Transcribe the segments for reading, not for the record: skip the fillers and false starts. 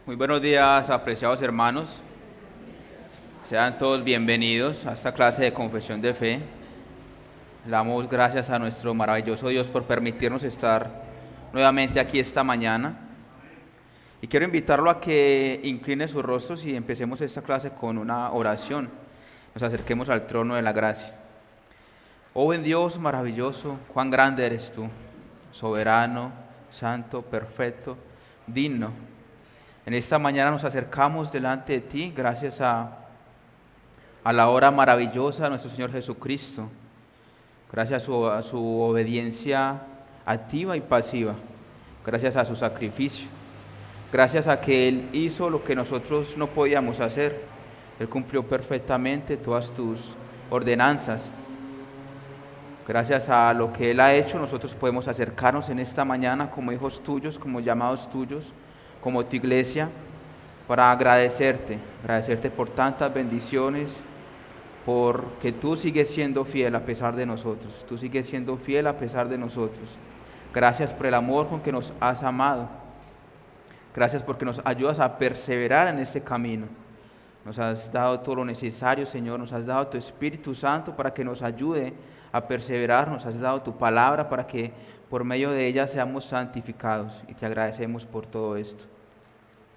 Muy buenos días, apreciados hermanos. Sean todos bienvenidos a esta clase de confesión de fe. Le damos gracias a nuestro maravilloso Dios por permitirnos estar nuevamente aquí esta mañana. Y quiero invitarlo a que incline sus rostros y empecemos esta clase con una oración. Nos acerquemos al trono de la gracia. Oh buen Dios maravilloso, cuán grande eres tú, soberano, santo, perfecto, digno. En esta mañana nos acercamos delante de ti gracias a la hora maravillosa de nuestro Señor Jesucristo, gracias a su obediencia activa y pasiva, gracias a su sacrificio, gracias a que Él hizo lo que nosotros no podíamos hacer. Él cumplió perfectamente todas tus ordenanzas. Gracias a lo que Él ha hecho, nosotros podemos acercarnos en esta mañana como hijos tuyos, como llamados tuyos, como tu iglesia, para agradecerte por tantas bendiciones, porque tú sigues siendo fiel a pesar de nosotros, tú sigues siendo fiel a pesar de nosotros. Gracias por el amor con que nos has amado, gracias porque nos ayudas a perseverar en este camino. Nos has dado todo lo necesario, Señor, nos has dado tu Espíritu Santo para que nos ayude a perseverar, nos has dado tu palabra para que por medio de ella seamos santificados, y te agradecemos por todo esto.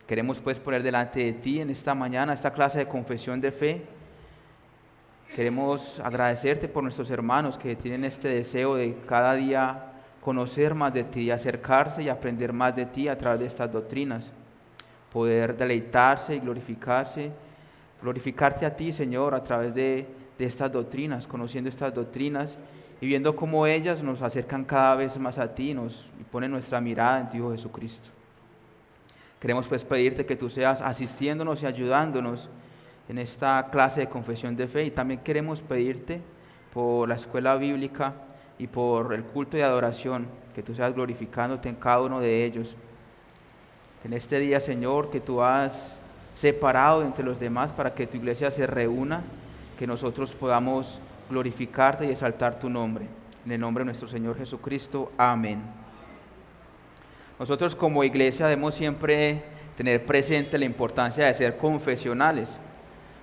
Queremos pues poner delante de ti en esta mañana esta clase de confesión de fe. Queremos agradecerte por nuestros hermanos que tienen este deseo de cada día conocer más de ti, acercarse y aprender más de ti a través de estas doctrinas, poder deleitarse y glorificarte a ti, Señor, a través de estas doctrinas, conociendo estas doctrinas y viendo cómo ellas nos acercan cada vez más a ti y ponen nuestra mirada en tu Hijo Jesucristo. Queremos pues pedirte que tú seas asistiéndonos y ayudándonos en esta clase de confesión de fe, y también queremos pedirte por la escuela bíblica y por el culto de adoración, que tú seas glorificándote en cada uno de ellos. En este día, Señor, que tú has separado entre los demás para que tu iglesia se reúna, que nosotros podamos glorificarte y exaltar tu nombre. En el nombre de nuestro Señor Jesucristo. Amén. Nosotros como iglesia debemos siempre tener presente la importancia de ser confesionales.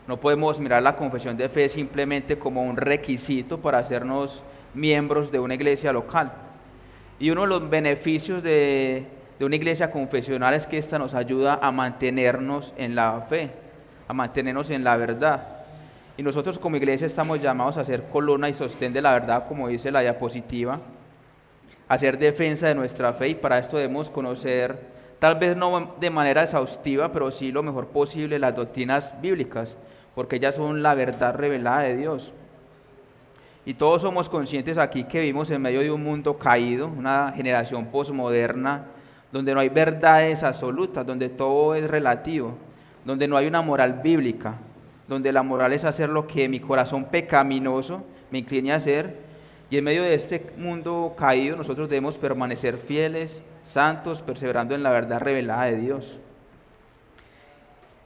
No podemos mirar la confesión de fe simplemente como un requisito para hacernos miembros de una iglesia local. Y uno de los beneficios de una iglesia confesional es que ésta nos ayuda a mantenernos en la fe, a mantenernos en la verdad. Y nosotros como iglesia estamos llamados a ser columna y sostén de la verdad, como dice la diapositiva, hacer defensa de nuestra fe, y para esto debemos conocer, tal vez no de manera exhaustiva, pero sí lo mejor posible, las doctrinas bíblicas, porque ellas son la verdad revelada de Dios. Y todos somos conscientes aquí que vivimos en medio de un mundo caído, una generación posmoderna, donde no hay verdades absolutas, donde todo es relativo, donde no hay una moral bíblica, donde la moral es hacer lo que mi corazón pecaminoso me incline a hacer. Y en medio de este mundo caído nosotros debemos permanecer fieles, santos, perseverando en la verdad revelada de Dios.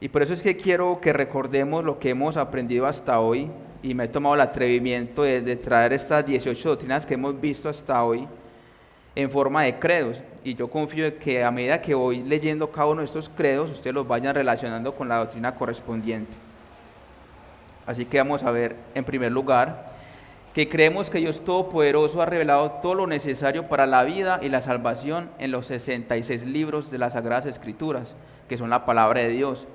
Y por eso es que quiero que recordemos lo que hemos aprendido hasta hoy, y me he tomado el atrevimiento de traer estas 18 doctrinas que hemos visto hasta hoy en forma de credos. Y yo confío en que a medida que voy leyendo cada uno de estos credos, ustedes los vayan relacionando con la doctrina correspondiente. Así que vamos a ver, en primer lugar, que creemos que Dios Todopoderoso ha revelado todo lo necesario para la vida y la salvación en los 66 libros de las Sagradas Escrituras, que son la palabra de Dios.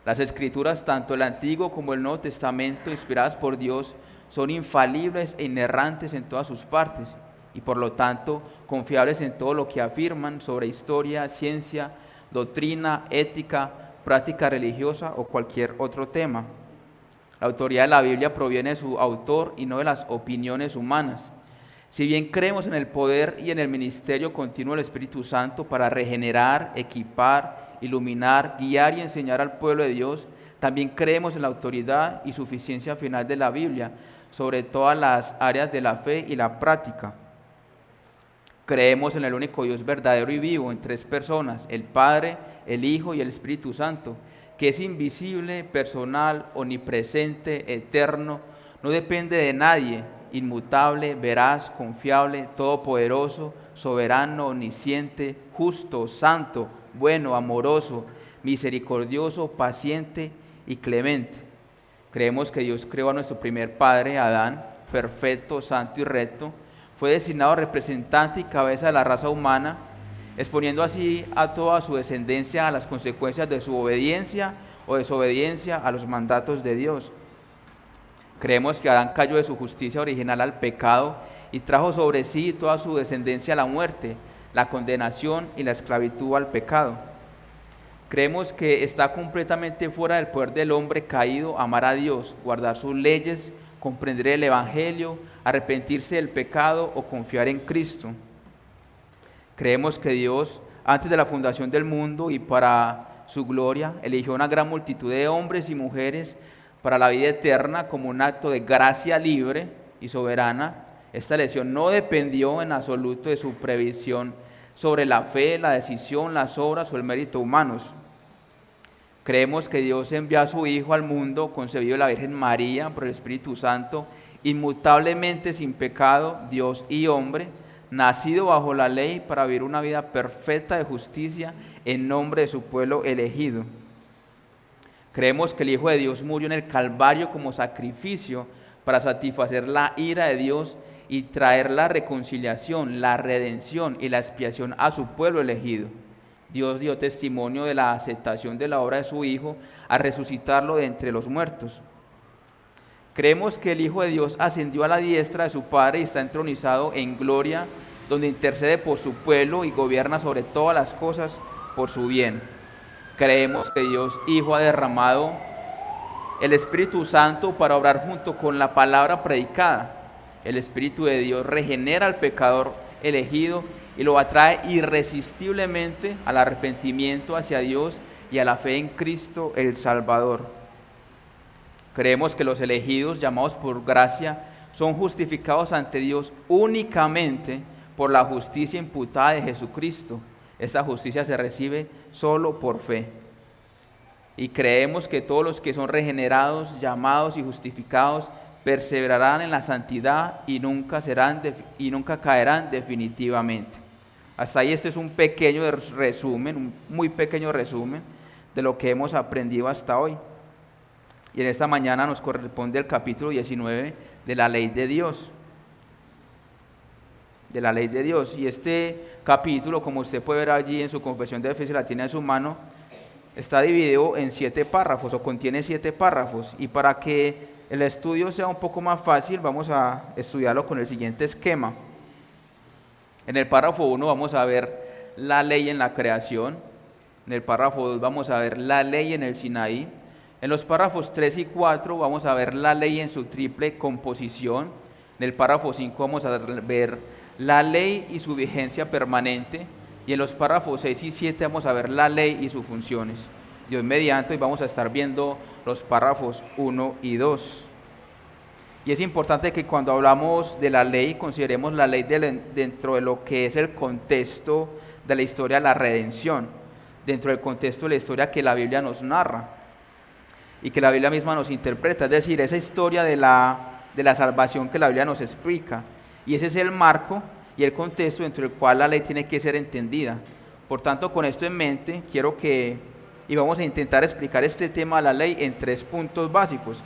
Las Escrituras, tanto el Antiguo como el Nuevo Testamento, inspiradas por Dios, son infalibles e inerrantes en todas sus partes, y por lo tanto confiables en todo lo que afirman sobre historia, ciencia, doctrina, ética, práctica religiosa o cualquier otro tema. La autoridad de la Biblia proviene de su autor y no de las opiniones humanas. Si bien creemos en el poder y en el ministerio continuo del Espíritu Santo para regenerar, equipar, iluminar, guiar y enseñar al pueblo de Dios, también creemos en la autoridad y suficiencia final de la Biblia sobre todas las áreas de la fe y la práctica. Creemos en el único Dios verdadero y vivo en tres personas, el Padre, el Hijo y el Espíritu Santo, que es invisible, personal, omnipresente, eterno, no depende de nadie, inmutable, veraz, confiable, todopoderoso, soberano, omnisciente, justo, santo, bueno, amoroso, misericordioso, paciente y clemente. Creemos que Dios creó a nuestro primer padre, Adán, perfecto, santo y recto. Fue designado representante y cabeza de la raza humana, exponiendo así a toda su descendencia a las consecuencias de su obediencia o desobediencia a los mandatos de Dios. Creemos que Adán cayó de su justicia original al pecado y trajo sobre sí toda su descendencia a la muerte, la condenación y la esclavitud al pecado. Creemos que está completamente fuera del poder del hombre caído amar a Dios, guardar sus leyes, comprender el Evangelio, arrepentirse del pecado o confiar en Cristo. Creemos que Dios, antes de la fundación del mundo y para su gloria, eligió una gran multitud de hombres y mujeres para la vida eterna como un acto de gracia libre y soberana. Esta elección no dependió en absoluto de su previsión sobre la fe, la decisión, las obras o el mérito humanos. Creemos que Dios envió a su Hijo al mundo, concebido de la Virgen María por el Espíritu Santo, inmutablemente sin pecado, Dios y hombre, nacido bajo la ley para vivir una vida perfecta de justicia en nombre de su pueblo elegido. Creemos que el Hijo de Dios murió en el Calvario como sacrificio para satisfacer la ira de Dios y traer la reconciliación, la redención y la expiación a su pueblo elegido. Dios dio testimonio de la aceptación de la obra de su Hijo al resucitarlo de entre los muertos. Creemos que el Hijo de Dios ascendió a la diestra de su Padre y está entronizado en gloria, donde intercede por su pueblo y gobierna sobre todas las cosas por su bien. Creemos que Dios Hijo ha derramado el Espíritu Santo para obrar junto con la palabra predicada. El Espíritu de Dios regenera al pecador elegido y lo atrae irresistiblemente al arrepentimiento hacia Dios y a la fe en Cristo el Salvador. Creemos que los elegidos, llamados por gracia, son justificados ante Dios únicamente por la justicia imputada de Jesucristo. Esta justicia se recibe solo por fe. Y creemos que todos los que son regenerados, llamados y justificados perseverarán en la santidad y nunca caerán definitivamente. Hasta ahí este es un pequeño resumen, un muy pequeño resumen de lo que hemos aprendido hasta hoy. Y en esta mañana nos corresponde el capítulo 19 de la ley de Dios. De la ley de Dios. Y este capítulo, como usted puede ver allí en su confesión de fe, se la tiene en su mano, está dividido en 7 párrafos o contiene 7 párrafos. Y para que el estudio sea un poco más fácil, vamos a estudiarlo con el siguiente esquema. En el párrafo 1 vamos a ver la ley en la creación. En el párrafo 2 vamos a ver la ley en el Sinaí. En los párrafos 3 y 4 vamos a ver la ley en su triple composición. En el párrafo 5 vamos a ver la ley y su vigencia permanente. Y en los párrafos 6 y 7 vamos a ver la ley y sus funciones. Dios mediante, hoy vamos a estar viendo los párrafos 1 y 2. Y es importante que cuando hablamos de la ley, consideremos la ley dentro de lo que es el contexto de la historia de la redención, dentro del contexto de la historia que la Biblia nos narra y que la Biblia misma nos interpreta, es decir, esa historia de la salvación que la Biblia nos explica. Y ese es el marco y el contexto dentro del cual la ley tiene que ser entendida. Por tanto, con esto en mente, y vamos a intentar explicar este tema de la ley en 3 puntos básicos.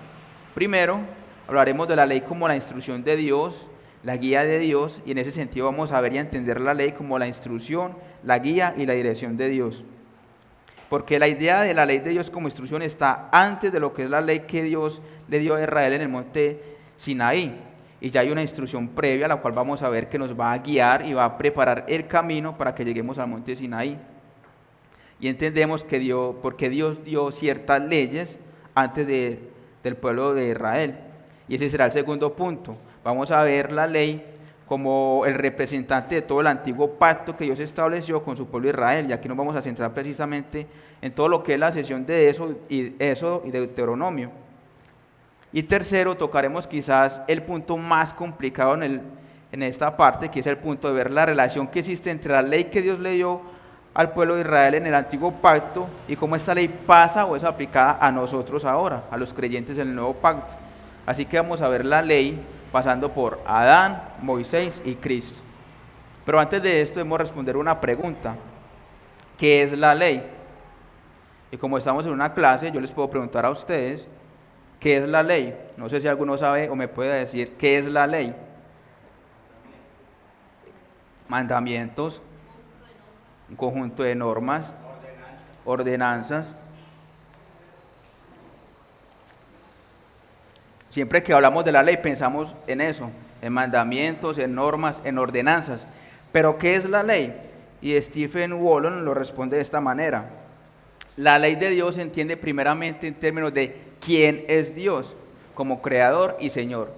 Primero, hablaremos de la ley como la instrucción de Dios, la guía de Dios, y en ese sentido vamos a ver y a entender la ley como la instrucción, la guía y la dirección de Dios. Porque la idea de la ley de Dios como instrucción está antes de lo que es la ley que Dios le dio a Israel en el monte Sinaí. Y ya hay una instrucción previa, la cual vamos a ver que nos va a guiar y va a preparar el camino para que lleguemos al monte Sinaí. Y entendemos que porque Dios dio ciertas leyes antes del pueblo de Israel. Y ese será el segundo punto. Vamos a ver la ley como el representante de todo el antiguo pacto que Dios estableció con su pueblo Israel. Y aquí nos vamos a centrar precisamente en todo lo que es la sesión de Éxodo y Deuteronomio. Y tercero, tocaremos quizás el punto más complicado en esta parte, que es el punto de ver la relación que existe entre la ley que Dios le dio al pueblo de Israel en el antiguo pacto y cómo esta ley pasa o es aplicada a nosotros ahora, a los creyentes en el nuevo pacto. Así que vamos a ver la ley pasando por Adán, Moisés y Cristo. Pero antes de esto debemos responder una pregunta. ¿Qué es la ley? Y como estamos en una clase, yo les puedo preguntar a ustedes, ¿qué es la ley? No sé si alguno sabe o me puede decir, ¿qué es la ley? Mandamientos, un conjunto de normas, ordenanzas. Siempre que hablamos de la ley pensamos en eso, en mandamientos, en normas, en ordenanzas. Pero ¿qué es la ley? Y Stephen Wallon lo responde de esta manera. La ley de Dios se entiende primeramente en términos de quién es Dios, como creador y Señor.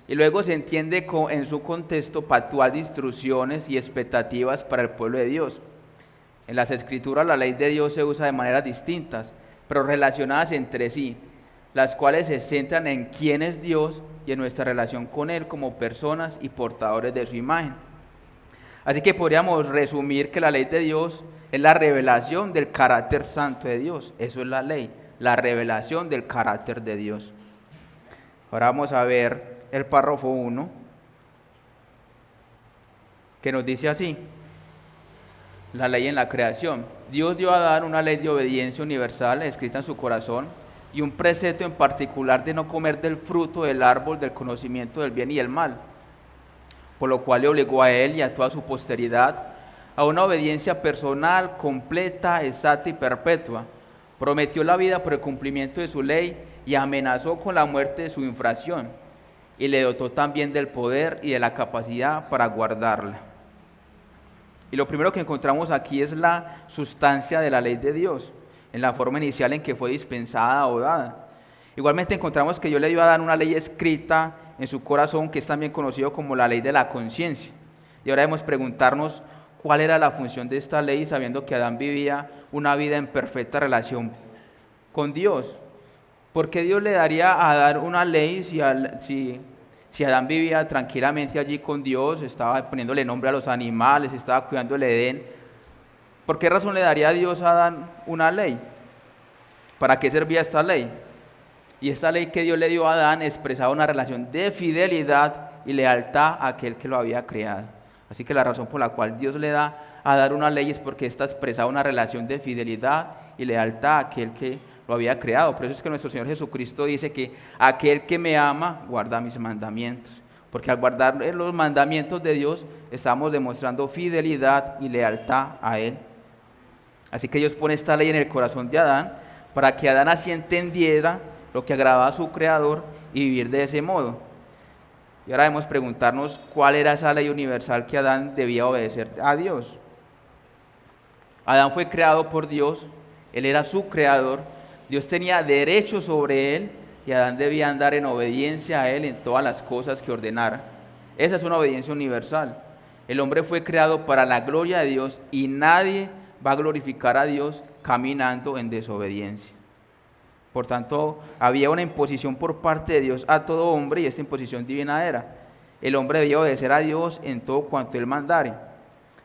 Y luego se entiende en su contexto pactual de instrucciones y expectativas para el pueblo de Dios. En las Escrituras la ley de Dios se usa de maneras distintas, pero relacionadas entre sí, las cuales se centran en quién es Dios y en nuestra relación con Él como personas y portadores de su imagen. Así que podríamos resumir que la ley de Dios es la revelación del carácter santo de Dios. Eso es la ley, la revelación del carácter de Dios. Ahora vamos a ver el párrafo 1, que nos dice así: la ley en la creación. Dios dio a Adán una ley de obediencia universal escrita en su corazón y un precepto en particular de no comer del fruto del árbol del conocimiento del bien y el mal, por lo cual le obligó a él y a toda su posteridad a una obediencia personal, completa, exacta y perpetua. Prometió la vida por el cumplimiento de su ley y amenazó con la muerte de su infracción, y le dotó también del poder y de la capacidad para guardarla. Y lo primero que encontramos aquí es la sustancia de la ley de Dios, en la forma inicial en que fue dispensada o dada. Igualmente encontramos que Dios le dio a Adán una ley escrita en su corazón, que es también conocido como la ley de la conciencia. Y ahora debemos preguntarnos cuál era la función de esta ley, sabiendo que Adán vivía una vida en perfecta relación con Dios. ¿Por qué Dios le daría a Adán una ley si Adán vivía tranquilamente allí con Dios, estaba poniéndole nombre a los animales, estaba cuidando el Edén? ¿Por qué razón le daría a Dios a Adán una ley? ¿Para qué servía esta ley? Y esta ley que Dios le dio a Adán expresaba una relación de fidelidad y lealtad a aquel que lo había creado. Así que la razón por la cual Dios le da a Adán una ley es porque esta expresaba una relación de fidelidad y lealtad a aquel que lo había creado. Por eso es que nuestro Señor Jesucristo dice que aquel que me ama guarda mis mandamientos. Porque al guardar los mandamientos de Dios estamos demostrando fidelidad y lealtad a Él. Así que Dios pone esta ley en el corazón de Adán para que Adán así entendiera lo que agradaba a su Creador y vivir de ese modo. Y ahora debemos preguntarnos cuál era esa ley universal que Adán debía obedecer a Dios. Adán fue creado por Dios, él era su creador, Dios tenía derecho sobre él y Adán debía andar en obediencia a él en todas las cosas que ordenara. Esa es una obediencia universal. El hombre fue creado para la gloria de Dios y nadie va a glorificar a Dios caminando en desobediencia. Por tanto, había una imposición por parte de Dios a todo hombre, y esta imposición divina era: el hombre debía obedecer a Dios en todo cuanto Él mandare.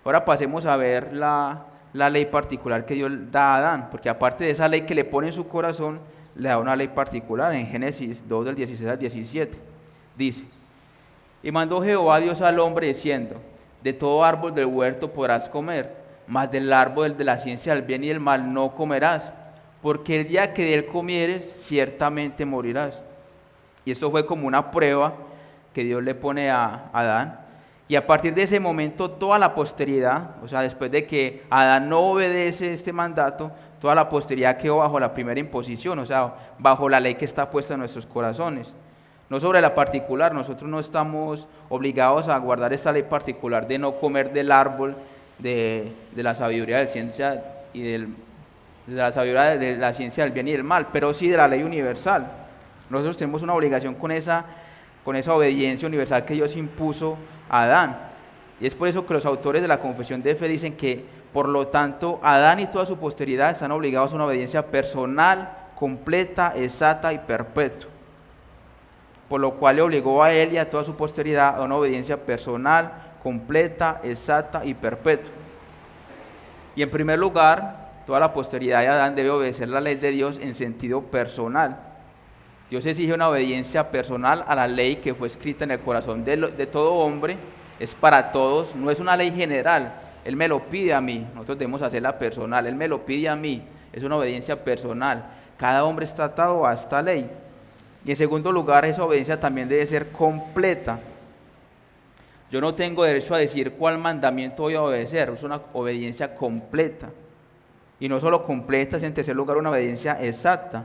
Ahora pasemos a ver la ley particular que Dios da a Adán, porque aparte de esa ley que le pone en su corazón, le da una ley particular. En Génesis 2, del 16 al 17, dice: y mandó Jehová Dios al hombre diciendo: de todo árbol del huerto podrás comer, mas del árbol de la ciencia del bien y del mal no comerás, porque el día que de él comieres, ciertamente morirás. Y esto fue como una prueba que Dios le pone a Adán. Y a partir de ese momento, toda la posteridad, o sea, después de que Adán no obedece este mandato, toda la posteridad quedó bajo la primera imposición, o sea, bajo la ley que está puesta en nuestros corazones. No sobre la particular, nosotros no estamos obligados a guardar esta ley particular de no comer del árbol de la sabiduría de ciencia y de la sabiduría de la ciencia del bien y del mal, pero sí de la ley universal. Nosotros tenemos una obligación con esa obediencia universal que Dios impuso a Adán. Y es por eso que los autores de la Confesión de Fe dicen que, por lo tanto, Adán y toda su posteridad están obligados a una obediencia personal, completa, exacta y perpetua. Por lo cual le obligó a él y a toda su posteridad a una obediencia personal, completa, exacta y perpetua. Y en primer lugar, toda la posteridad de Adán debe obedecer la ley de Dios en sentido personal. Dios exige una obediencia personal a la ley que fue escrita en el corazón de todo hombre. Es para todos, no es una ley general. Él me lo pide a mí, nosotros debemos hacerla personal. Él me lo pide a mí, es una obediencia personal. Cada hombre está atado a esta ley. Y en segundo lugar, esa obediencia también debe ser completa. Yo no tengo derecho a decir cuál mandamiento voy a obedecer, es una obediencia completa. Y no solo completa, es en tercer lugar una obediencia exacta.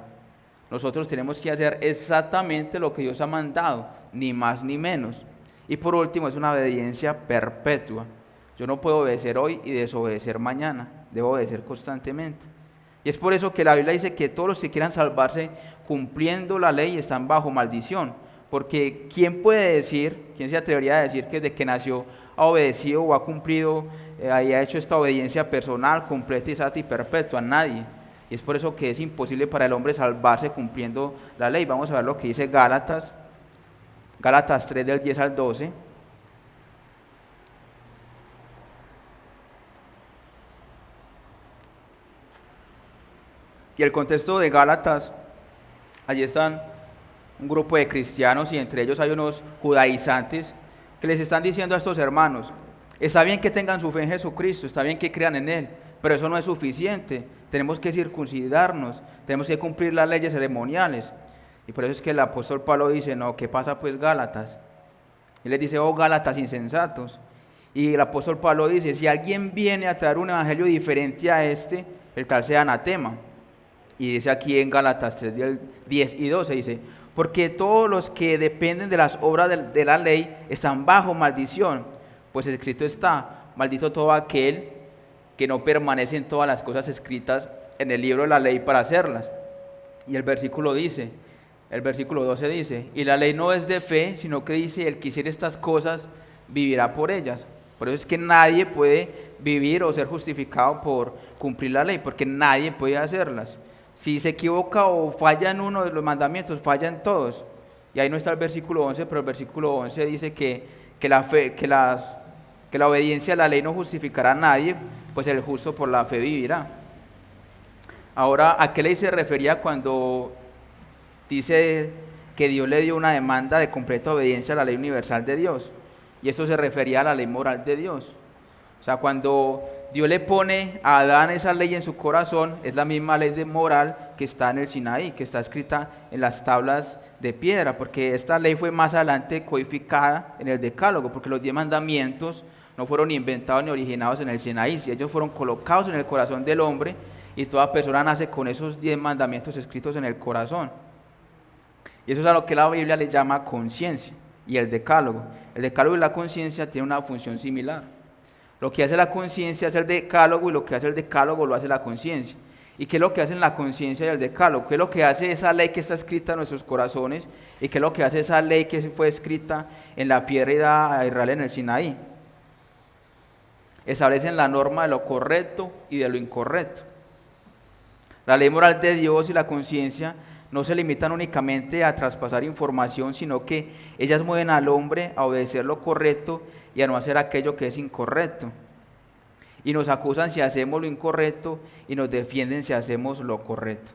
Nosotros tenemos que hacer exactamente lo que Dios ha mandado, ni más ni menos. Y por último, es una obediencia perpetua. Yo no puedo obedecer hoy y desobedecer mañana, debo obedecer constantemente. Y es por eso que la Biblia dice que todos los que quieran salvarse cumpliendo la ley están bajo maldición. Porque ¿quién puede decir, quién se atrevería a decir que desde que nació ha obedecido o ha cumplido, ha hecho esta obediencia personal, completa, exacta y perpetua? Nadie. Y es por eso que es imposible para el hombre salvarse cumpliendo la ley. Vamos a ver lo que dice Gálatas 3 del 10 al 12. Y el contexto de Gálatas, allí están un grupo de cristianos y entre ellos hay unos judaizantes que les están diciendo a estos hermanos: está bien que tengan su fe en Jesucristo, está bien que crean en Él, pero eso no es suficiente, tenemos que circuncidarnos, tenemos que cumplir las leyes ceremoniales. Y por eso es que el apóstol Pablo dice: no, ¿qué pasa pues, Gálatas? Y les dice: oh Gálatas insensatos. Y el apóstol Pablo dice: si alguien viene a traer un evangelio diferente a este, el tal sea anatema. Y dice aquí en Gálatas 3, 10 y 12, dice: porque todos los que dependen de las obras de la ley están bajo maldición, pues escrito está: maldito todo aquel que no permanece en todas las cosas escritas en el libro de la ley para hacerlas. Y el versículo 12 dice: y la ley no es de fe, sino que dice: el que hiciere estas cosas vivirá por ellas. Por eso es que nadie puede vivir o ser justificado por cumplir la ley, porque nadie puede hacerlas. Si se equivoca o falla en uno de los mandamientos, falla en todos. Y ahí no está el versículo 11, pero el versículo 11 dice que la obediencia a la ley no justificará a nadie, pues el justo por la fe vivirá. Ahora, ¿a qué ley se refería cuando dice que Dios le dio una demanda de completa obediencia a la ley universal de Dios? Y esto se refería a la ley moral de Dios. O sea, cuando Dios le pone a Adán esa ley en su corazón, es la misma ley de moral que está en el Sinaí, que está escrita en las tablas de piedra, porque esta ley fue más adelante codificada en el Decálogo, porque los 10 mandamientos no fueron ni inventados ni originados en el Sinaí, si ellos fueron colocados en el corazón del hombre, y toda persona nace con esos 10 mandamientos escritos en el corazón. Y eso es a lo que la Biblia le llama conciencia y el Decálogo. El Decálogo y la conciencia tienen una función similar. Lo que hace la conciencia es el decálogo y lo que hace el decálogo lo hace la conciencia. ¿Y qué es lo que hacen la conciencia y el decálogo? ¿Qué es lo que hace esa ley que está escrita en nuestros corazones? ¿Y qué es lo que hace esa ley que fue escrita en la piedra y da a Israel en el Sinaí? Establecen la norma de lo correcto y de lo incorrecto. La ley moral de Dios y la conciencia no se limitan únicamente a traspasar información, sino que ellas mueven al hombre a obedecer lo correcto y a no hacer aquello que es incorrecto. Y nos acusan si hacemos lo incorrecto y nos defienden si hacemos lo correcto.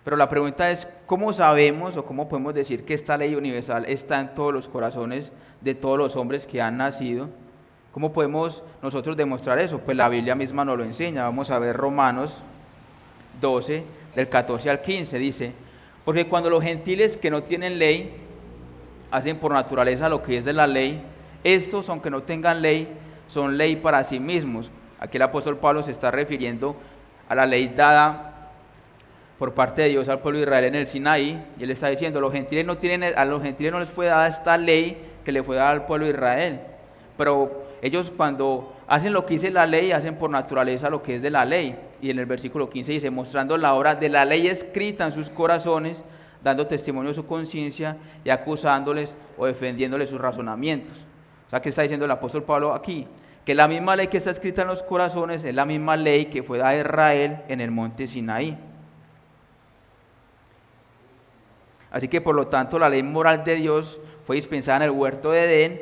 Pero la pregunta es: ¿cómo sabemos o cómo podemos decir que esta ley universal está en todos los corazones de todos los hombres que han nacido? ¿Cómo podemos nosotros demostrar eso? Pues la Biblia misma nos lo enseña. Vamos a ver Romanos 12, del 14 al 15, dice: porque cuando los gentiles que no tienen ley hacen por naturaleza lo que es de la ley, estos, aunque no tengan ley, son ley para sí mismos. Aquí el apóstol Pablo se está refiriendo a la ley dada por parte de Dios al pueblo de Israel en el Sinaí, y él está diciendo: a los gentiles no les fue dada esta ley que le fue dada al pueblo de Israel, pero ellos cuando hacen lo que dice la ley, hacen por naturaleza lo que es de la ley. Y en el versículo 15 dice: mostrando la obra de la ley escrita en sus corazones, dando testimonio de su conciencia y acusándoles o defendiéndoles sus razonamientos. O sea, ¿qué está diciendo el apóstol Pablo aquí? Que la misma ley que está escrita en los corazones es la misma ley que fue dada a Israel en el monte Sinaí. Así que por lo tanto la ley moral de Dios fue dispensada en el huerto de Edén,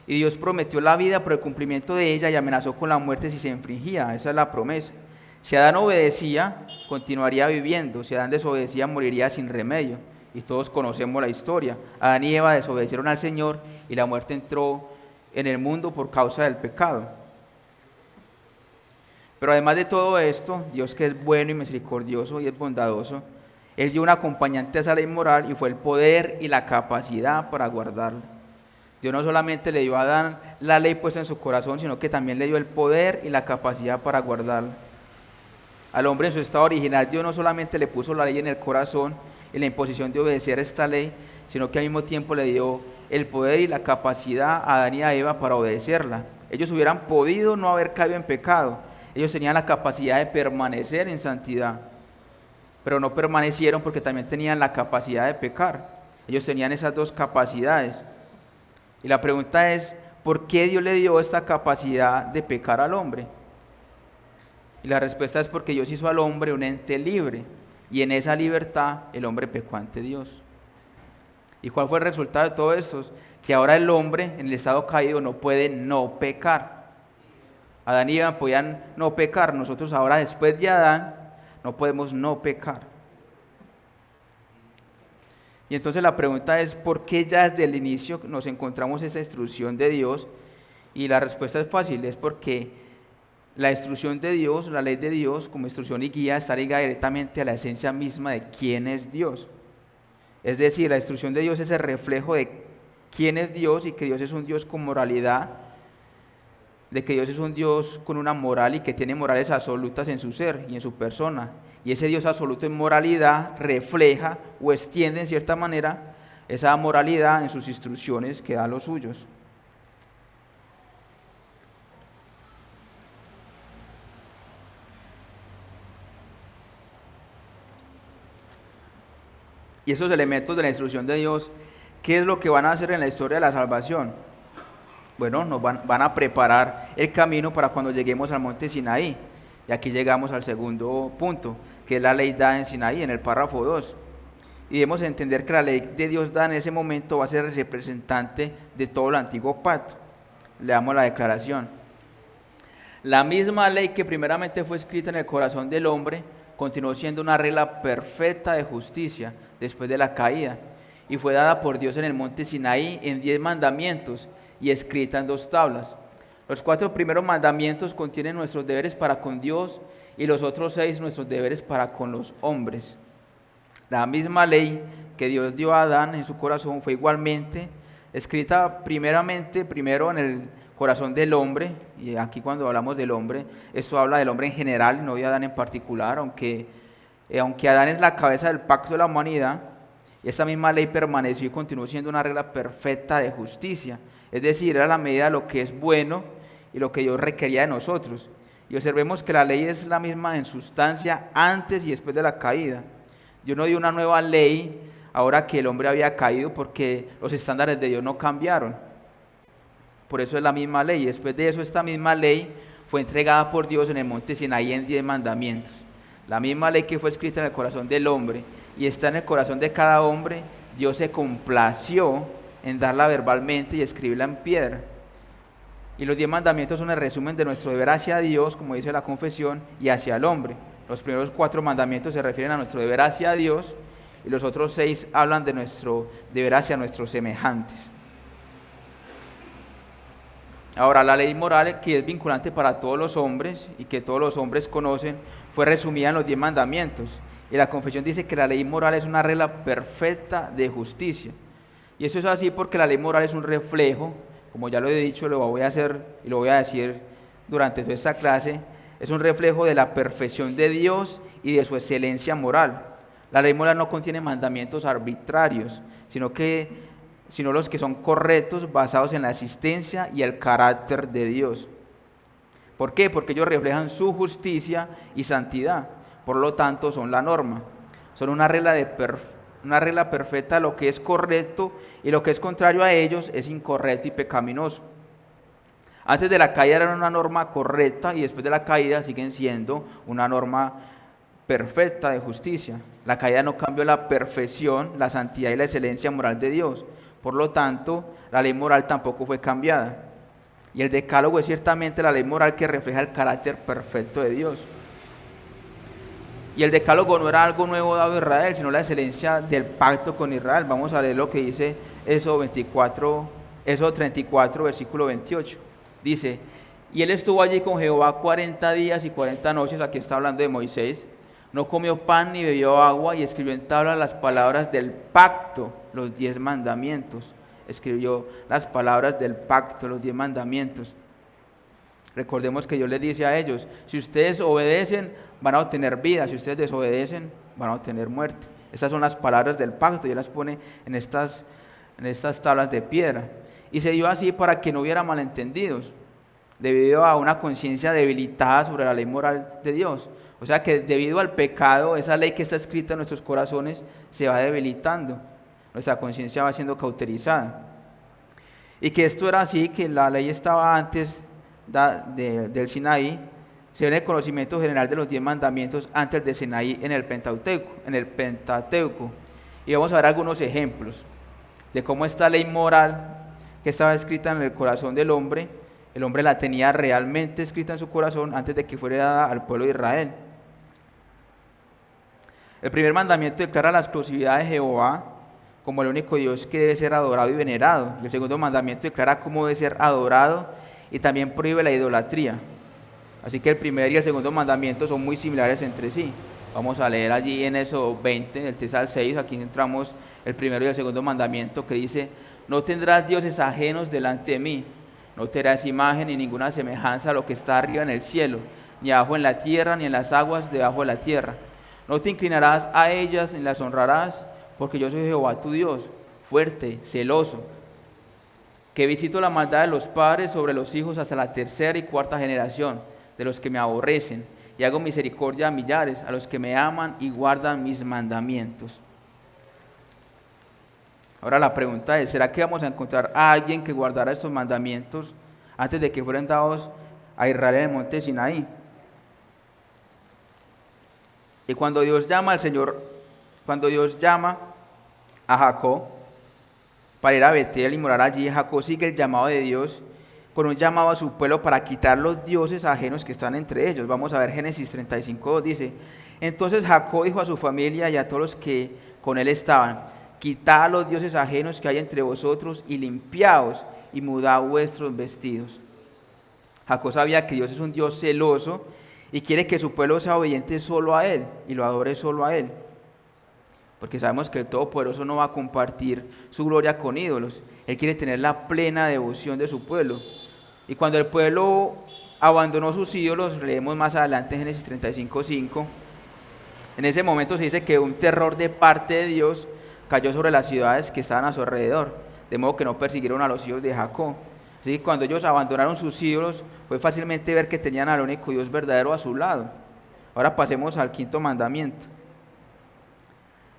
y Dios prometió la vida por el cumplimiento de ella y amenazó con la muerte si se infringía. Esa es la promesa. Si Adán obedecía, continuaría viviendo. Si Adán desobedecía, moriría sin remedio. Y todos conocemos la historia. Adán y Eva desobedecieron al Señor y la muerte entró en el mundo por causa del pecado. Pero además de todo esto, Dios, que es bueno y misericordioso y es bondadoso, Él dio un acompañante a esa ley moral y fue el poder y la capacidad para guardarla. Dios no solamente le dio a Adán la ley puesta en su corazón, sino que también le dio el poder y la capacidad para guardarla. Al hombre en su estado original, Dios no solamente le puso la ley en el corazón y la imposición de obedecer esta ley, sino que al mismo tiempo le dio el poder y la capacidad a Adán y a Eva para obedecerla. Ellos hubieran podido no haber caído en pecado, ellos tenían la capacidad de permanecer en santidad, pero no permanecieron porque también tenían la capacidad de pecar. Ellos tenían esas dos capacidades. Y la pregunta es, ¿por qué Dios le dio esta capacidad de pecar al hombre? Y la respuesta es porque Dios hizo al hombre un ente libre, y en esa libertad el hombre pecó ante Dios. ¿Y cuál fue el resultado de todo esto? Que ahora el hombre en el estado caído no puede no pecar. Adán y Eva podían no pecar, nosotros ahora después de Adán no podemos no pecar. Y entonces la pregunta es, ¿por qué ya desde el inicio nos encontramos esa instrucción de Dios? Y la respuesta es fácil, es porque la instrucción de Dios, la ley de Dios como instrucción y guía está ligada directamente a la esencia misma de quién es Dios. Es decir, la instrucción de Dios es el reflejo de quién es Dios y que Dios es un Dios con moralidad, de que Dios es un Dios con una moral y que tiene morales absolutas en su ser y en su persona. Y ese Dios absoluto en moralidad refleja o extiende en cierta manera esa moralidad en sus instrucciones que da a los suyos. Y esos elementos de la instrucción de Dios, ¿qué es lo que van a hacer en la historia de la salvación? Bueno, nos van a preparar el camino para cuando lleguemos al monte Sinaí. Y aquí llegamos al segundo punto, que es la ley dada en Sinaí, en el párrafo 2. Y debemos entender que la ley de Dios dada en ese momento va a ser el representante de todo el antiguo pacto. Leamos la declaración. La misma ley que primeramente fue escrita en el corazón del hombre, continuó siendo una regla perfecta de justicia después de la caída, y fue dada por Dios en el monte Sinaí en 10 mandamientos y escrita en 2 tablas. Los 4 primeros mandamientos contienen nuestros deberes para con Dios y los otros 6 nuestros deberes para con los hombres. La misma ley que Dios dio a Adán en su corazón fue igualmente escrita primero en el corazón del hombre, y aquí cuando hablamos del hombre, esto habla del hombre en general, no de Adán en particular, aunque Adán es la cabeza del pacto de la humanidad, esta misma ley permaneció y continuó siendo una regla perfecta de justicia, es decir, era la medida de lo que es bueno y lo que Dios requería de nosotros. Y observemos que la ley es la misma en sustancia antes y después de la caída. Dios no dio una nueva ley ahora que el hombre había caído, porque los estándares de Dios no cambiaron. Por eso es la misma ley. Y después de eso, esta misma ley fue entregada por Dios en el monte Sinaí en 10 mandamientos. La misma ley que fue escrita en el corazón del hombre y está en el corazón de cada hombre, Dios se complació en darla verbalmente y escribirla en piedra. Y los 10 mandamientos son el resumen de nuestro deber hacia Dios, como dice la confesión, y hacia el hombre. Los primeros 4 mandamientos se refieren a nuestro deber hacia Dios, y los otros 6 hablan de nuestro deber hacia nuestros semejantes. Ahora, la ley moral, que es vinculante para todos los hombres y que todos los hombres conocen, fue resumida en los 10 mandamientos. Y la confesión dice que la ley moral es una regla perfecta de justicia. Y eso es así porque la ley moral es un reflejo, como ya lo he dicho, lo voy a hacer y lo voy a decir durante toda esta clase, es un reflejo de la perfección de Dios y de su excelencia moral. La ley moral no contiene mandamientos arbitrarios, sino los que son correctos, basados en la existencia y el carácter de Dios. ¿Por qué? Porque ellos reflejan su justicia y santidad, por lo tanto son la norma. Son una regla perfecta, lo que es correcto y lo que es contrario a ellos es incorrecto y pecaminoso. Antes de la caída eran una norma correcta y después de la caída siguen siendo una norma perfecta de justicia. La caída no cambió la perfección, la santidad y la excelencia moral de Dios. Por lo tanto, la ley moral tampoco fue cambiada. Y el decálogo es ciertamente la ley moral que refleja el carácter perfecto de Dios. Y el decálogo no era algo nuevo dado a Israel, sino la excelencia del pacto con Israel. Vamos a leer lo que dice Éxodo 34, versículo 28. Dice: Y él estuvo allí con Jehová 40 días y 40 noches, aquí está hablando de Moisés, no comió pan ni bebió agua, y escribió en tablas las palabras del pacto, los 10 mandamientos. Escribió las palabras del pacto, los 10 mandamientos. Recordemos que Dios les dice a ellos, si ustedes obedecen, van a obtener vida, si ustedes desobedecen, van a obtener muerte. Estas son las palabras del pacto, y las pone en estas tablas de piedra. Y se dio así para que no hubiera malentendidos, debido a una conciencia debilitada sobre la ley moral de Dios. O sea que debido al pecado, esa ley que está escrita en nuestros corazones se va debilitando, nuestra conciencia va siendo cauterizada. Y que esto era así, que la ley estaba antes del Sinaí, se ve en el conocimiento general de los 10 mandamientos antes de Sinaí en el Pentateuco. Y vamos a ver algunos ejemplos de cómo esta ley moral que estaba escrita en el corazón del hombre, el hombre la tenía realmente escrita en su corazón antes de que fuera dada al pueblo de Israel. El primer mandamiento declara la exclusividad de Jehová como el único Dios que debe ser adorado y venerado. Y el segundo mandamiento declara cómo debe ser adorado y también prohíbe la idolatría. Así que el primer y el segundo mandamiento son muy similares entre sí. Vamos a leer allí en Éxodo 20, del 3 al 6, aquí encontramos el primero y el segundo mandamiento que dice: no tendrás dioses ajenos delante de mí, no te harás imagen ni ninguna semejanza a lo que está arriba en el cielo, ni abajo en la tierra, ni en las aguas debajo de la tierra. No te inclinarás a ellas ni las honrarás, porque yo soy Jehová tu Dios, fuerte, celoso, que visito la maldad de los padres sobre los hijos hasta la tercera y cuarta generación de los que me aborrecen, y hago misericordia a millares, a los que me aman y guardan mis mandamientos. Ahora la pregunta es, ¿será que vamos a encontrar a alguien que guardara estos mandamientos antes de que fueran dados a Israel en el monte Sinaí? Y cuando Dios llama a Jacob para ir a Betel y morar allí, Jacob sigue el llamado de Dios con un llamado a su pueblo para quitar los dioses ajenos que están entre ellos. Vamos a ver Génesis 35:2, dice: entonces Jacob dijo a su familia y a todos los que con él estaban: quitad los dioses ajenos que hay entre vosotros y limpiaos y mudad vuestros vestidos. Jacob sabía que Dios es un Dios celoso y quiere que su pueblo sea obediente solo a Él y lo adore solo a Él. Porque sabemos que el Todopoderoso no va a compartir su gloria con ídolos. Él quiere tener la plena devoción de su pueblo. Y cuando el pueblo abandonó sus ídolos, leemos más adelante en Génesis 35:5, en ese momento se dice que un terror de parte de Dios cayó sobre las ciudades que estaban a su alrededor, de modo que no persiguieron a los hijos de Jacob. Así que cuando ellos abandonaron sus ídolos, fue fácilmente ver que tenían al único Dios verdadero a su lado. Ahora pasemos al quinto mandamiento.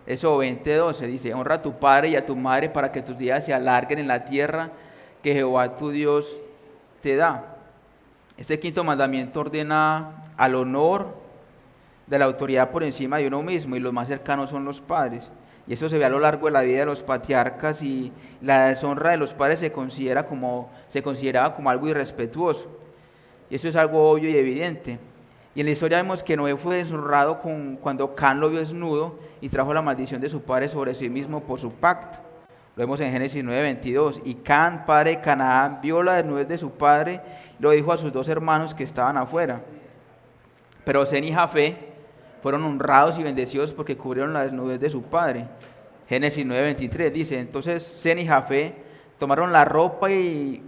Éxodo 20:12 dice: honra a tu padre y a tu madre para que tus días se alarguen en la tierra que Jehová tu Dios te da. Este quinto mandamiento ordena al honor de la autoridad por encima de uno mismo, y los más cercanos son los padres. Y eso se ve a lo largo de la vida de los patriarcas, y la deshonra de los padres se consideraba como algo irrespetuoso. Y eso es algo obvio y evidente. Y en la historia vemos que Noé fue deshonrado cuando Can lo vio desnudo y trajo la maldición de su padre sobre sí mismo por su pacto. Lo vemos en Génesis 9:22. Y Can, padre de Canaán, vio la desnudez de su padre y lo dijo a sus 2 hermanos que estaban afuera. Pero Sem y Jafé fueron honrados y bendecidos porque cubrieron la desnudez de su padre. Génesis 9:23 dice: entonces Sem y Jafé tomaron la ropa y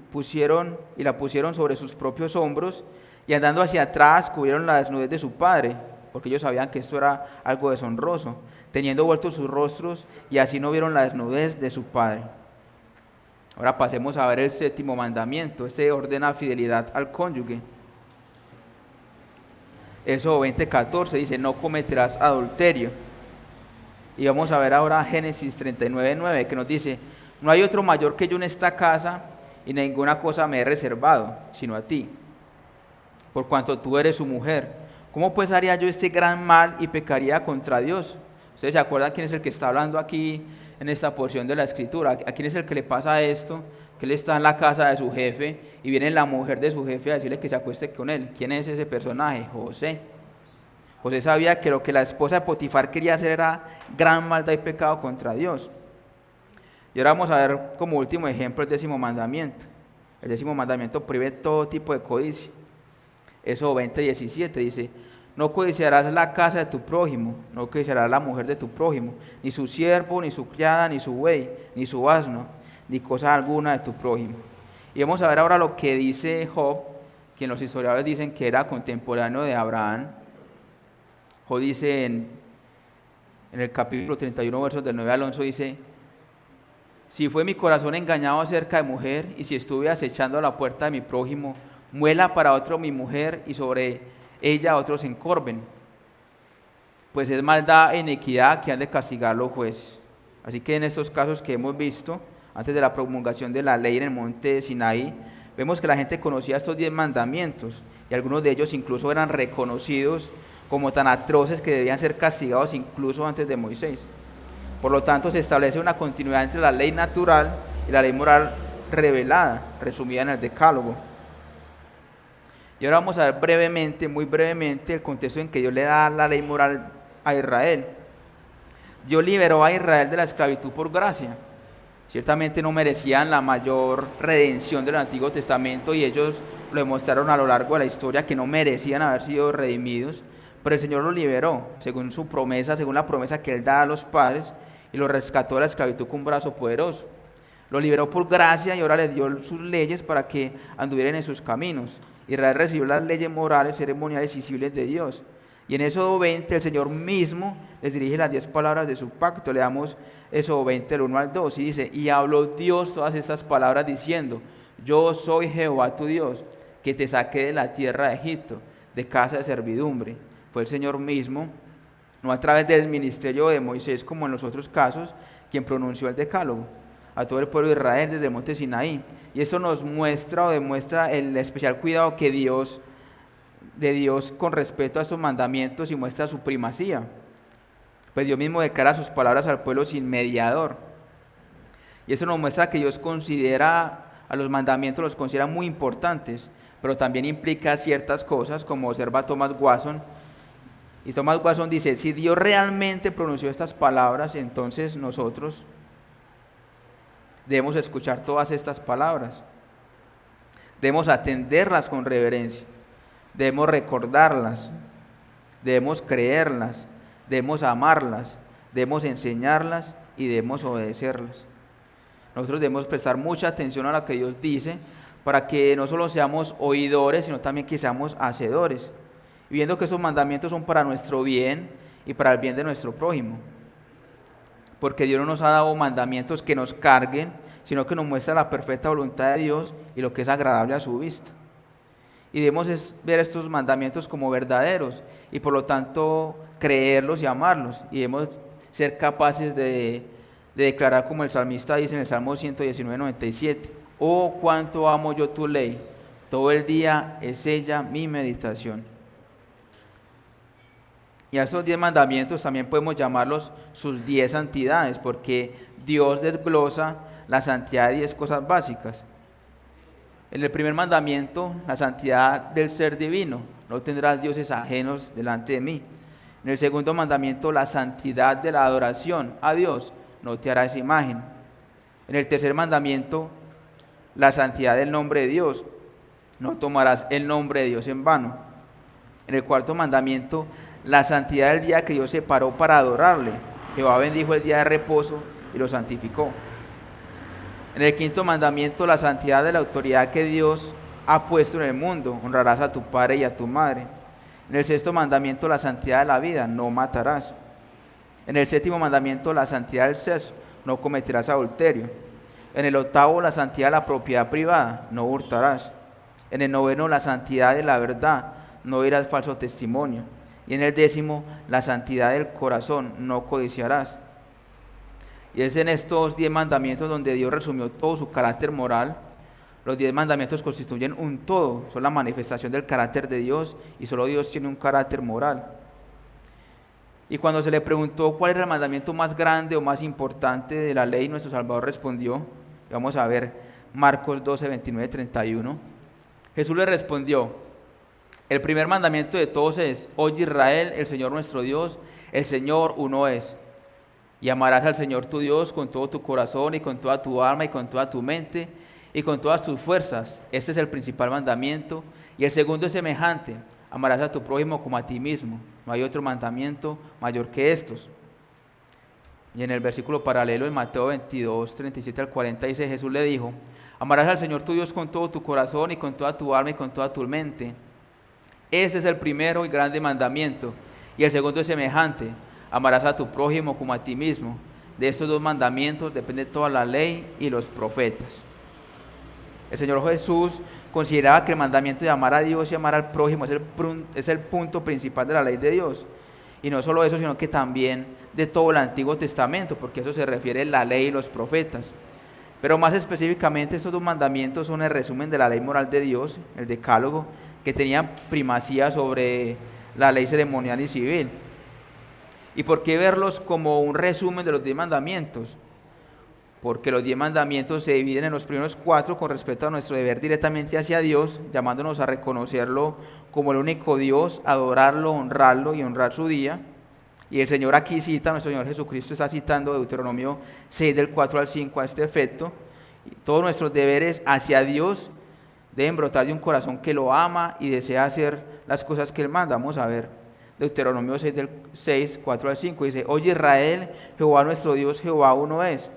la pusieron sobre sus propios hombros, y andando hacia atrás cubrieron la desnudez de su padre, porque ellos sabían que esto era algo deshonroso, teniendo vueltos sus rostros, y así no vieron la desnudez de su padre. Ahora pasemos a ver el séptimo mandamiento. Este ordena fidelidad al cónyuge. Éxodo 20:14 dice: no cometerás adulterio. Y vamos a ver ahora Génesis 39:9, que nos dice: no hay otro mayor que yo en esta casa, y ninguna cosa me he reservado, sino a ti, por cuanto tú eres su mujer. ¿Cómo pues haría yo este gran mal y pecaría contra Dios? ¿Ustedes se acuerdan quién es el que está hablando aquí en esta porción de la Escritura? ¿A quién es el que le pasa esto? Que él está en la casa de su jefe y viene la mujer de su jefe a decirle que se acueste con él. ¿Quién es ese personaje? José. José sabía que lo que la esposa de Potifar quería hacer era gran maldad y pecado contra Dios. Y ahora vamos a ver como último ejemplo el 10º mandamiento. El 10º mandamiento prohíbe todo tipo de codicia. Éxodo 20:17 dice: no codiciarás la casa de tu prójimo, no codiciarás la mujer de tu prójimo, ni su siervo, ni su criada, ni su buey, ni su asno, ni cosa alguna de tu prójimo. Y vamos a ver ahora lo que dice Job, quien los historiadores dicen que era contemporáneo de Abraham. Job dice en el capítulo 31, versos del 9 al 11, dice: si fue mi corazón engañado acerca de mujer, y si estuve acechando a la puerta de mi prójimo, muela para otro mi mujer, y sobre ella otros se encorven, pues es maldad e iniquidad que han de castigar los jueces. Así que en estos casos que hemos visto, antes de la promulgación de la ley en el monte de Sinaí, vemos que la gente conocía estos 10 mandamientos, y algunos de ellos incluso eran reconocidos como tan atroces que debían ser castigados incluso antes de Moisés. Por lo tanto, se establece una continuidad entre la ley natural y la ley moral revelada, resumida en el Decálogo. Y ahora vamos a ver brevemente, muy brevemente, el contexto en que Dios le da la ley moral a Israel. Dios liberó a Israel de la esclavitud por gracia. Ciertamente no merecían la mayor redención del Antiguo Testamento, y ellos lo demostraron a lo largo de la historia que no merecían haber sido redimidos, pero el Señor los liberó según su promesa, según la promesa que Él da a los padres, y los rescató de la esclavitud con un brazo poderoso. Los liberó por gracia y ahora les dio sus leyes para que anduvieran en sus caminos. Israel recibió las leyes morales, ceremoniales y civiles de Dios. Y en Éxodo 20 el Señor mismo les dirige las 10 palabras de su pacto. Leamos Éxodo 20, del 1 al 2, y dice: y habló Dios todas estas palabras diciendo: yo soy Jehová tu Dios, que te saqué de la tierra de Egipto, de casa de servidumbre. Fue el Señor mismo, no a través del ministerio de Moisés como en los otros casos, quien pronunció el decálogo a todo el pueblo de Israel desde el monte Sinaí. Y esto nos muestra o demuestra el especial cuidado que de Dios con respecto a estos mandamientos, y muestra su primacía. Pues Dios mismo declara sus palabras al pueblo sin mediador. Y eso nos muestra que Dios considera a los mandamientos, los considera muy importantes, pero también implica ciertas cosas, como observa Thomas Watson. Y Thomas Watson dice: si Dios realmente pronunció estas palabras, entonces nosotros debemos escuchar todas estas palabras, debemos atenderlas con reverencia, debemos recordarlas, debemos creerlas, debemos amarlas, debemos enseñarlas y debemos obedecerlas. Nosotros debemos prestar mucha atención a lo que Dios dice, para que no solo seamos oidores, sino también que seamos hacedores, viendo que esos mandamientos son para nuestro bien y para el bien de nuestro prójimo. Porque Dios no nos ha dado mandamientos que nos carguen, sino que nos muestra la perfecta voluntad de Dios y lo que es agradable a su vista. Y debemos ver estos mandamientos como verdaderos, y por lo tanto creerlos y amarlos, y debemos ser capaces de declarar, como el salmista dice en el Salmo 119:97: oh, cuánto amo yo tu ley, todo el día es ella mi meditación. Y a esos 10 mandamientos también podemos llamarlos sus 10 santidades, porque Dios desglosa la santidad de 10 cosas básicas. En el primer mandamiento, la santidad del ser divino: no tendrás dioses ajenos delante de mí. En el segundo mandamiento, la santidad de la adoración a Dios: no te harás imagen. En el tercer mandamiento, la santidad del nombre de Dios: no tomarás el nombre de Dios en vano. En el cuarto mandamiento, la santidad del día que Dios separó para adorarle: Jehová bendijo el día de reposo y lo santificó. En el quinto mandamiento, la santidad de la autoridad que Dios ha puesto en el mundo: honrarás a tu padre y a tu madre. En el sexto mandamiento, la santidad de la vida: no matarás. En el séptimo mandamiento, la santidad del sexo: no cometerás adulterio. En el octavo, la santidad de la propiedad privada: no hurtarás. En el noveno, la santidad de la verdad: no dirás falso testimonio. Y en el décimo, la santidad del corazón: no codiciarás. Y es en estos 10 mandamientos donde Dios resumió todo su carácter moral. Los 10 mandamientos constituyen un todo, son la manifestación del carácter de Dios, y solo Dios tiene un carácter moral. Y cuando se le preguntó cuál era el mandamiento más grande o más importante de la ley, nuestro Salvador respondió, y vamos a ver Marcos 12, 29, 31. Jesús le respondió: el primer mandamiento de todos es: oye Israel, el Señor nuestro Dios, el Señor uno es. Y amarás al Señor tu Dios con todo tu corazón y con toda tu alma y con toda tu mente, y con todas tus fuerzas. Este es el principal mandamiento. Y el segundo es semejante: amarás a tu prójimo como a ti mismo. No hay otro mandamiento mayor que estos. Y en el versículo paralelo, en Mateo 22, 37 al 40, dice: Jesús le dijo: amarás al Señor tu Dios con todo tu corazón y con toda tu alma y con toda tu mente. Ese es el primero y grande mandamiento. Y el segundo es semejante: amarás a tu prójimo como a ti mismo. De estos dos mandamientos depende toda la ley y los profetas. El Señor Jesús consideraba que el mandamiento de amar a Dios y amar al prójimo es el punto principal de la ley de Dios. Y no solo eso, sino que también de todo el Antiguo Testamento, porque eso se refiere a la ley y los profetas. Pero más específicamente, estos dos mandamientos son el resumen de la ley moral de Dios, el decálogo, que tenía primacía sobre la ley ceremonial y civil. ¿Y por qué verlos como un resumen de los 10 mandamientos? Porque los 10 mandamientos se dividen en los primeros 4 con respecto a nuestro deber directamente hacia Dios, llamándonos a reconocerlo como el único Dios, adorarlo, honrarlo y honrar su día. Y el Señor aquí cita, nuestro Señor Jesucristo está citando Deuteronomio 6 del 4 al 5 a este efecto. Todos nuestros deberes hacia Dios deben brotar de un corazón que lo ama y desea hacer las cosas que Él manda. Vamos a ver Deuteronomio 6 del 6, 4 al 5. Dice: Oye Israel, Jehová nuestro Dios, Jehová uno es.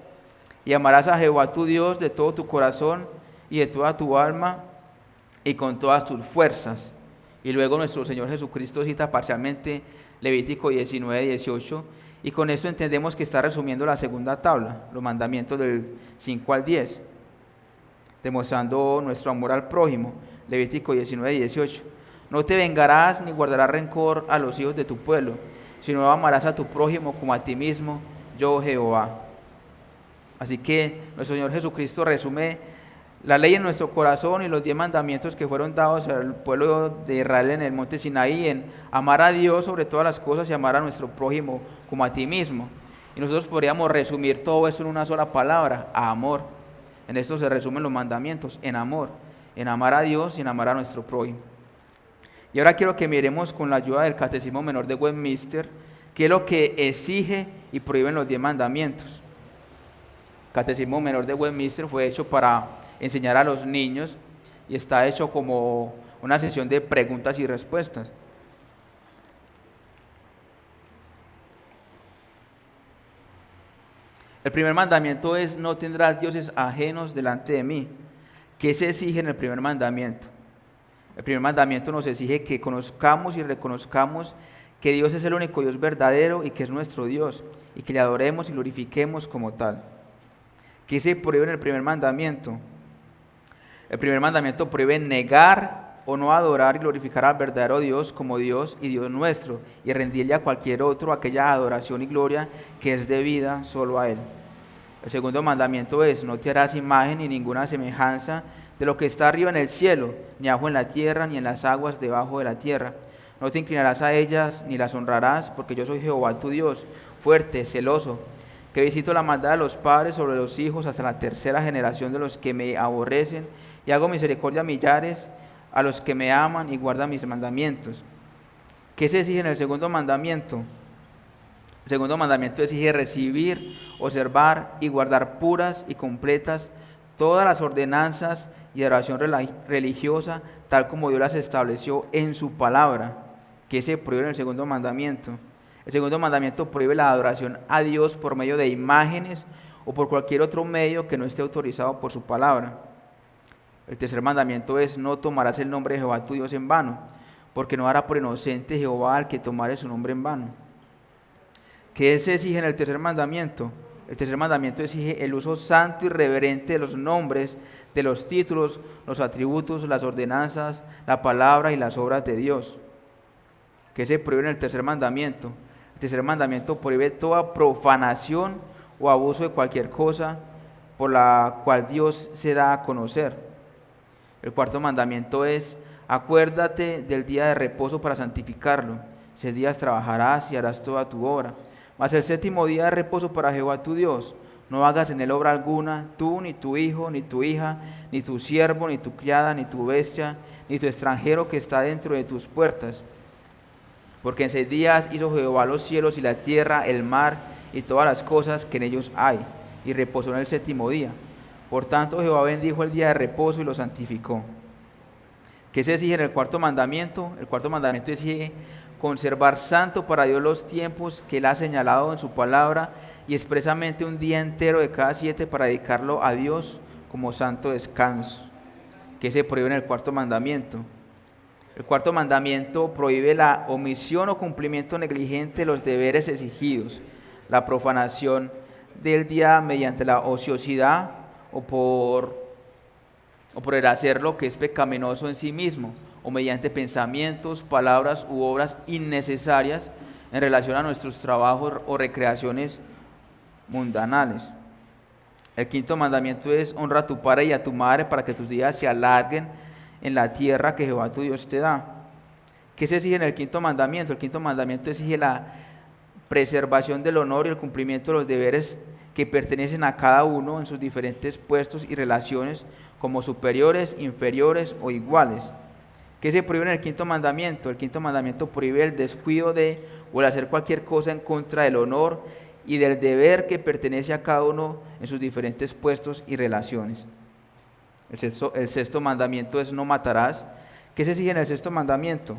Y amarás a Jehová tu Dios de todo tu corazón y de toda tu alma y con todas tus fuerzas. Y luego nuestro Señor Jesucristo cita parcialmente Levítico 19, 18, y con esto entendemos que está resumiendo la segunda tabla, los mandamientos del 5 al 10, demostrando nuestro amor al prójimo. Levítico 19, 18. No te vengarás ni guardarás rencor a los hijos de tu pueblo, sino amarás a tu prójimo como a ti mismo, yo Jehová. Así que nuestro Señor Jesucristo resume la ley en nuestro corazón y los 10 mandamientos que fueron dados al pueblo de Israel en el monte Sinaí, en amar a Dios sobre todas las cosas y amar a nuestro prójimo como a ti mismo. Y nosotros podríamos resumir todo eso en una sola palabra: amor. En esto se resumen los mandamientos, en amor, en amar a Dios y en amar a nuestro prójimo. Y ahora quiero que miremos con la ayuda del Catecismo Menor de Westminster qué es lo que exige y prohíben los 10 mandamientos. El Catecismo Menor de Westminster fue hecho para enseñar a los niños y está hecho como una sesión de preguntas y respuestas. El primer mandamiento es: no tendrás dioses ajenos delante de mí. ¿Qué se exige en el primer mandamiento? El primer mandamiento nos exige que conozcamos y reconozcamos que Dios es el único Dios verdadero y que es nuestro Dios, y que le adoremos y glorifiquemos como tal. ¿Qué se prohíbe en el primer mandamiento? El primer mandamiento prohíbe negar o no adorar y glorificar al verdadero Dios como Dios y Dios nuestro, y rendirle a cualquier otro aquella adoración y gloria que es debida solo a Él. El segundo mandamiento es: no te harás imagen ni ninguna semejanza de lo que está arriba en el cielo, ni abajo en la tierra, ni en las aguas debajo de la tierra. No te inclinarás a ellas ni las honrarás, porque yo soy Jehová tu Dios, fuerte, celoso, que visito la maldad de los padres sobre los hijos hasta la 3ª generación de los que me aborrecen, y hago misericordia a millares a los que me aman y guardan mis mandamientos. ¿Qué se exige en el segundo mandamiento? El segundo mandamiento exige recibir, observar y guardar puras y completas todas las ordenanzas y adoración religiosa, tal como Dios las estableció en su palabra. ¿Qué se prohíbe en el segundo mandamiento? El segundo mandamiento prohíbe la adoración a Dios por medio de imágenes o por cualquier otro medio que no esté autorizado por su palabra. El tercer mandamiento es: no tomarás el nombre de Jehová tu Dios en vano, porque no hará por inocente Jehová al que tomare su nombre en vano. ¿Qué se exige en el tercer mandamiento? El tercer mandamiento exige el uso santo y reverente de los nombres, de los títulos, los atributos, las ordenanzas, la palabra y las obras de Dios. ¿Qué se prohíbe en el tercer mandamiento? El tercer mandamiento prohíbe toda profanación o abuso de cualquier cosa por la cual Dios se da a conocer. El cuarto mandamiento es: acuérdate del día de reposo para santificarlo. 6 días trabajarás y harás toda tu obra. Mas el séptimo día de reposo para Jehová tu Dios. No hagas en él obra alguna, tú, ni tu hijo, ni tu hija, ni tu siervo, ni tu criada, ni tu bestia, ni tu extranjero que está dentro de tus puertas. Porque en 6 días hizo Jehová los cielos y la tierra, el mar y todas las cosas que en ellos hay, y reposó en el séptimo día. Por tanto, Jehová bendijo el día de reposo y lo santificó. ¿Qué se exige en el cuarto mandamiento? El cuarto mandamiento exige conservar santo para Dios los tiempos que Él ha señalado en su palabra y expresamente un día entero de cada 7 para dedicarlo a Dios como santo descanso. ¿Qué se prohíbe en el cuarto mandamiento? El cuarto mandamiento prohíbe la omisión o cumplimiento negligente de los deberes exigidos, la profanación del día mediante la ociosidad o por el hacer lo que es pecaminoso en sí mismo, o mediante pensamientos, palabras u obras innecesarias en relación a nuestros trabajos o recreaciones mundanales. El quinto mandamiento es: honra a tu padre y a tu madre para que tus días se alarguen en la tierra que Jehová tu Dios te da. ¿Qué se exige en el quinto mandamiento? El quinto mandamiento exige la preservación del honor y el cumplimiento de los deberes que pertenecen a cada uno en sus diferentes puestos y relaciones como superiores, inferiores o iguales. ¿Qué se prohíbe en el quinto mandamiento? El quinto mandamiento prohíbe el descuido de o el hacer cualquier cosa en contra del honor y del deber que pertenece a cada uno en sus diferentes puestos y relaciones. El sexto mandamiento es: no matarás. ¿Qué se exige en el sexto mandamiento?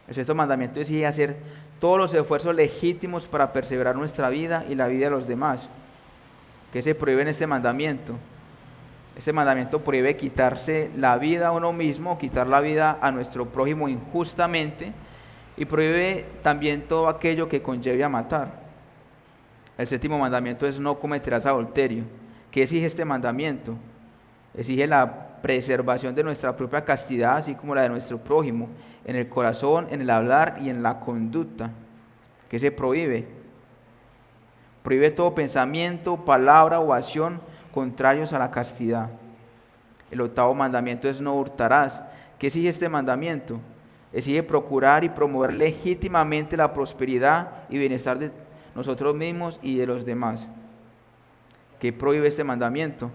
El sexto mandamiento exige hacer todos los esfuerzos legítimos para perseverar nuestra vida y la vida de los demás. ¿Qué se prohíbe en este mandamiento? Este mandamiento prohíbe quitarse la vida a uno mismo, quitar la vida a nuestro prójimo injustamente, y prohíbe también todo aquello que conlleve a matar. El séptimo mandamiento es: no cometerás adulterio. ¿Qué exige este mandamiento? Exige la preservación de nuestra propia castidad, así como la de nuestro prójimo, en el corazón, en el hablar y en la conducta. ¿Qué se prohíbe? Prohíbe todo pensamiento, palabra o acción contrarios a la castidad. El octavo mandamiento es: no hurtarás. ¿Qué exige este mandamiento? Exige procurar y promover legítimamente la prosperidad y bienestar de nosotros mismos y de los demás. ¿Qué prohíbe este mandamiento?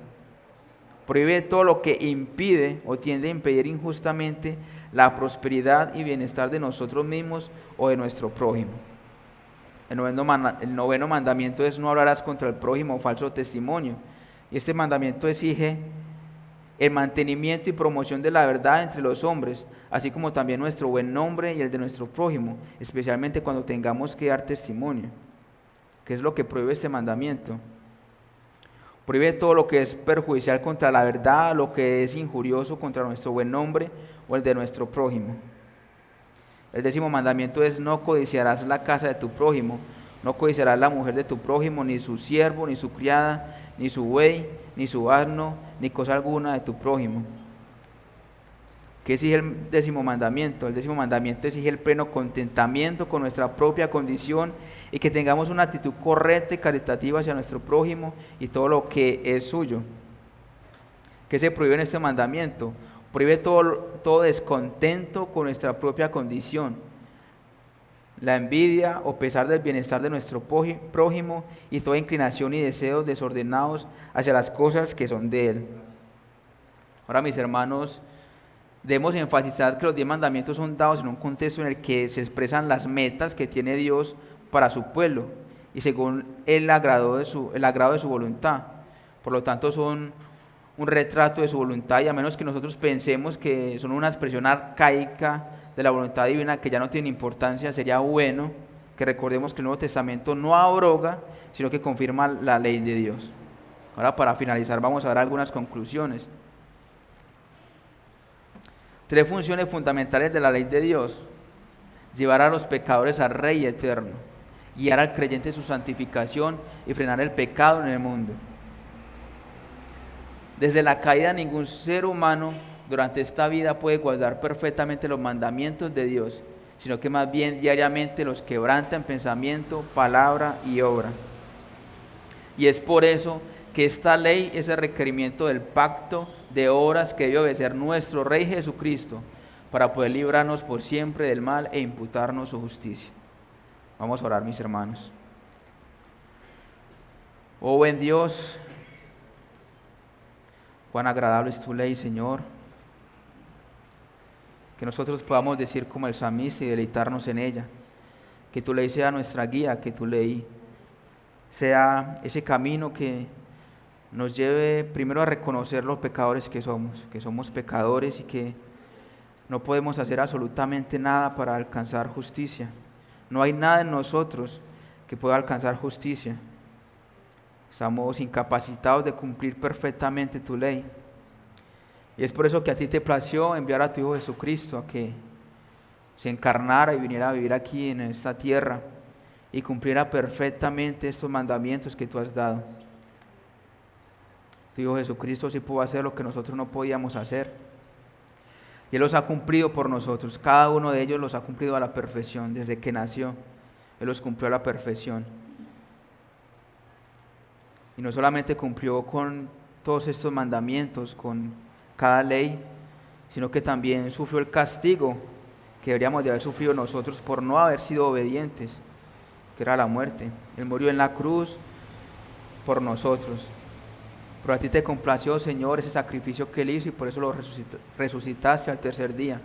Prohíbe todo lo que impide o tiende a impedir injustamente la prosperidad y bienestar de nosotros mismos o de nuestro prójimo. El noveno mandamiento es: no hablarás contra el prójimo falso testimonio. Y este mandamiento exige el mantenimiento y promoción de la verdad entre los hombres, así como también nuestro buen nombre y el de nuestro prójimo, especialmente cuando tengamos que dar testimonio. ¿Qué es lo que prohíbe este mandamiento? Prohíbe todo lo que es perjudicial contra la verdad, lo que es injurioso contra nuestro buen nombre o el de nuestro prójimo. El décimo mandamiento es: no codiciarás la casa de tu prójimo, no codiciarás la mujer de tu prójimo, ni su siervo, ni su criada, ni su buey, ni su asno, ni cosa alguna de tu prójimo. ¿Qué exige el décimo mandamiento? El décimo mandamiento exige el pleno contentamiento con nuestra propia condición y que tengamos una actitud correcta y caritativa hacia nuestro prójimo y todo lo que es suyo. ¿Qué se prohíbe en este mandamiento? Prohíbe todo descontento con nuestra propia condición, la envidia o pesar del bienestar de nuestro prójimo y toda inclinación y deseos desordenados hacia las cosas que son de él. Ahora, mis hermanos, debemos enfatizar que los 10 mandamientos son dados en un contexto en el que se expresan las metas que tiene Dios para su pueblo y según el agrado de su voluntad. Por lo tanto, son un retrato de su voluntad, y a menos que nosotros pensemos que son una expresión arcaica de la voluntad divina que ya no tiene importancia, sería bueno que recordemos que el Nuevo Testamento no abroga, sino que confirma la ley de Dios. Ahora, para finalizar, vamos a dar algunas conclusiones. 3 funciones fundamentales de la ley de Dios: llevar a los pecadores al Rey eterno, guiar al creyente en su santificación y frenar el pecado en el mundo. Desde la caída, ningún ser humano durante esta vida puede guardar perfectamente los mandamientos de Dios, sino que más bien diariamente los quebranta en pensamiento, palabra y obra. Y es por eso que esta ley es el requerimiento del pacto de obras que debe obedecer nuestro Rey Jesucristo para poder librarnos por siempre del mal e imputarnos su justicia. Vamos a orar, mis hermanos. Oh buen Dios, cuán agradable es tu ley, Señor. Que nosotros podamos decir como el salmista y deleitarnos en ella. Que tu ley sea nuestra guía, que tu ley sea ese camino que nos lleve primero a reconocer los pecadores que somos pecadores y que no podemos hacer absolutamente nada para alcanzar justicia. No hay nada en nosotros que pueda alcanzar justicia. Estamos incapacitados de cumplir perfectamente tu ley. Y es por eso que a ti te plació enviar a tu Hijo Jesucristo a que se encarnara y viniera a vivir aquí en esta tierra y cumpliera perfectamente estos mandamientos que tú has dado. Tu Hijo Jesucristo sí pudo hacer lo que nosotros no podíamos hacer. Y Él los ha cumplido por nosotros. Cada uno de ellos los ha cumplido a la perfección. Desde que nació, Él los cumplió a la perfección. Y no solamente cumplió con todos estos mandamientos, con cada ley, sino que también sufrió el castigo que deberíamos de haber sufrido nosotros por no haber sido obedientes, que era la muerte. Él murió en la cruz por nosotros. Pero a ti te complació, Señor, ese sacrificio que Él hizo y por eso lo resucitaste al tercer día.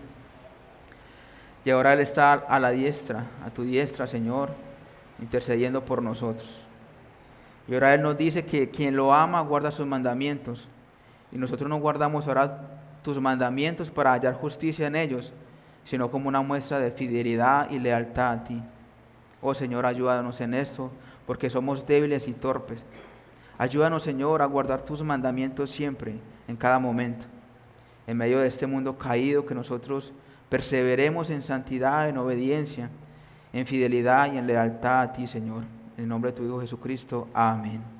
Y ahora Él está a la diestra, a tu diestra, Señor, intercediendo por nosotros. Y ahora Él nos dice que quien lo ama guarda sus mandamientos. Y nosotros no guardamos ahora tus mandamientos para hallar justicia en ellos, sino como una muestra de fidelidad y lealtad a ti. Oh Señor, ayúdanos en esto, porque somos débiles y torpes. Ayúdanos, Señor, a guardar tus mandamientos siempre, en cada momento. En medio de este mundo caído, que nosotros perseveremos en santidad, en obediencia, en fidelidad y en lealtad a ti, Señor. En el nombre de tu Hijo Jesucristo. Amén.